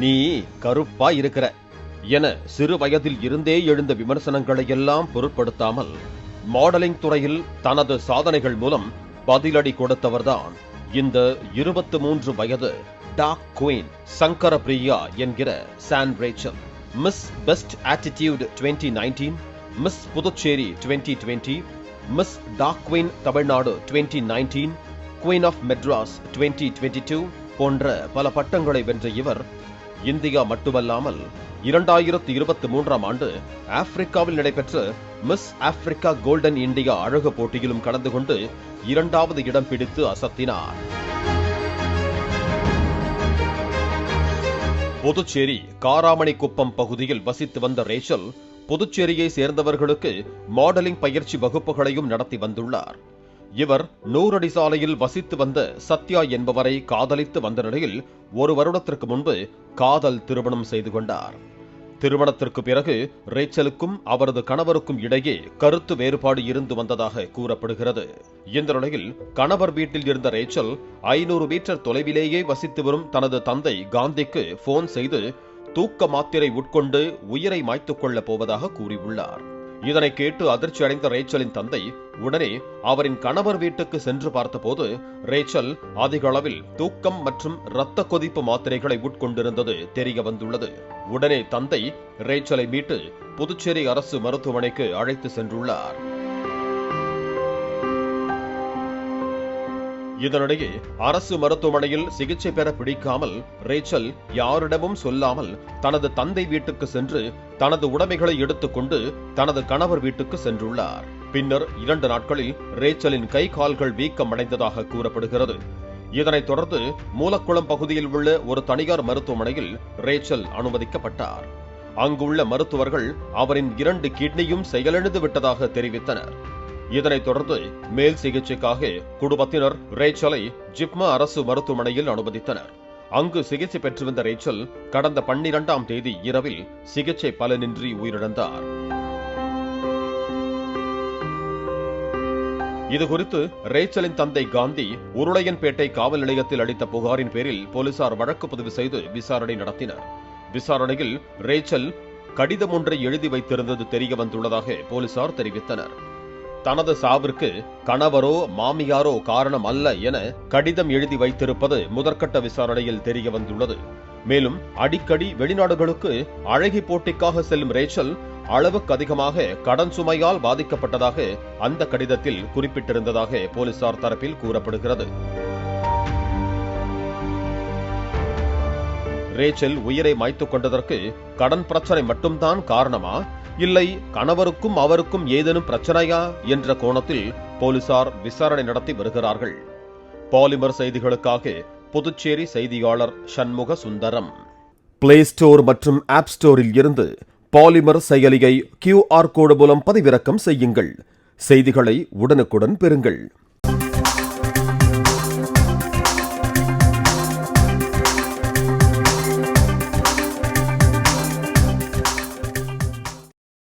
நீ கருப்பா இருக்கிற என சிறு வயதில் இருந்தே எழுந்த விமர்சனங்களை எல்லாம் பொருட்படுத்தாமல் மாடலிங் துறையில் தனது சாதனைகள் மூலம் பதிலடி கொடுத்தவர்தான் இந்த 23 வயது டார்க் குயின் சங்கர பிரியா என்கிற San Rachel. Miss best attitude 2019, miss Puducherry 2020, miss dark queen Tamil Nadu 2019, queen of Madras 2022 போன்ற பல பட்டங்களை வென்ற இவர் இந்தியா மட்டுமல்லாமல் 2023ஆம் ஆண்டு ஆப்பிரிக்காவில் நடைபெற்ற மிஸ் ஆப்பிரிக்கா கோல்டன் இந்தியா அழகு போட்டியிலும் கலந்து கொண்டு 2வது இடம் பிடித்து அசத்தினார். புதுச்சேரி காராமணிக்குப்பம் பகுதியில் வசித்து வந்த ரேச்சல் புதுச்சேரியை சேர்ந்தவர்களுக்கு மாடலிங் பயிற்சி வகுப்புகளையும் நடத்தி வந்துள்ளார். இவர் 100 அடி சாலையில் வசித்து வந்த சத்யா என்பவரை காதலித்து வந்த நிலையில் 1 வருடத்திற்கு முன்பு காதல் திருமணம் செய்து கொண்டார். திருமணத்திற்கு பிறகு ரேச்சலுக்கும் அவரது கணவருக்கும் இடையே கருத்து வேறுபாடு இருந்து வந்ததாக கூறப்படுகிறது. இந்த நிலையில் கணவர் வீட்டில் இருந்த ரேச்சல் 500 மீட்டர் தொலைவிலேயே வசித்து வரும் தனது தந்தை காந்திக்கு போன் செய்து தூக்க மாத்திரை உட்கொண்டு உயிரை மாய்த்துக் கொள்ளப் போவதாக கூறியுள்ளார். இதனை கேட்டு அதிர்ச்சி அடைந்த ரேச்சலின் தந்தை உடனே அவரின் கணவர் வீட்டுக்கு சென்று பார்த்தபோது ரேச்சல் அதிக அளவில் தூக்கம் மற்றும் இரத்த கொதிப்பு மாத்திரைகளை உட்கொண்டிருந்தது தெரிய வந்துள்ளது. உடனே தந்தை ரேச்சலை மீட்டு புதுச்சேரி அரசு மருத்துவமனைக்கு அழைத்து சென்றுள்ளார். இதனிடையே அரசு மருத்துவமனையில் சிகிச்சை பெற பிடிக்காமல் ரேச்சல் யாரிடமும் சொல்லாமல் தனது தந்தை வீட்டுக்கு சென்று தனது உடைமைகளை எடுத்துக்கொண்டு தனது கணவர் வீட்டுக்கு சென்றுள்ளார். பின்னர் 2 நாட்களில் ரேச்சலின் கை கால்கள் வீக்கம் அடைந்ததாக கூறப்படுகிறது. இதனைத் தொடர்ந்து மூலக்குளம் பகுதியில் உள்ள ஒரு தனியார் மருத்துவமனையில் ரேச்சல் அனுமதிக்கப்பட்டார். அங்குள்ள மருத்துவர்கள் அவரின் 2 கிட்னியும் செயலிழந்து விட்டதாக தெரிவித்தனர். இதனைத் தொடர்ந்து மேல் சிகிச்சைக்காக குடும்பத்தினர் ரேச்சலை ஜிப்மா அரசு மருத்துவமனையில் அனுமதித்தனர். அங்கு சிகிச்சை பெற்று வந்த ரேச்சல் கடந்த 12ஆம் தேதி இரவில் சிகிச்சை பலனின்றி உயிரிழந்தார். இதுகுறித்து ரேச்சலின் தந்தை காந்தி உருளையன்பேட்டை காவல் நிலையத்தில் அளித்த புகாரின் பேரில் போலீசார் வழக்கு பதிவு செய்து விசாரணை நடத்தினர். விசாரணையில் ரேச்சல் கடிதம் ஒன்றை எழுதி வைத்திருந்தது தெரிய வந்துள்ளதாக போலீசார் தெரிவித்தனர். தனது சாவிற்கு கணவரோ மாமியாரோ காரணம் அல்ல என கடிதம் எழுதி வைத்திருப்பது முதற்கட்ட விசாரணையில் தெரிய வந்துள்ளது. மேலும் அடிக்கடி வெளிநாடுகளுக்கு அழகி போட்டிக்காக செல்லும் ரேச்சல் அளவுக்கு அதிகமாக கடன் சுமையால் பாதிக்கப்பட்டதாக அந்த கடிதத்தில் குறிப்பிட்டிருந்ததாக போலீசார் தரப்பில் கூறப்படுகிறது. ரேச்சல் உயிரை மாய்த்துக் கொண்டதற்கு கடன் பிரச்சனை மட்டும்தான் காரணமா, இல்லை கணவருக்கும் அவருக்கும் ஏதேனும் பிரச்சனையா என்ற கோணத்தில் போலீசார் விசாரணை நடத்தி வருகிறார்கள். பாலிமர் செய்திகளுக்காக புதுச்சேரி செய்தியாளர் சண்முக சுந்தரம். பிளே ஸ்டோர் மற்றும் ஆப் ஸ்டோரில் இருந்து பாலிமர் செயலியை QR கோடு மூலம் பதிவிறக்கம் செய்யுங்கள். செய்திகளை உடனுக்குடன் பெறுங்கள்.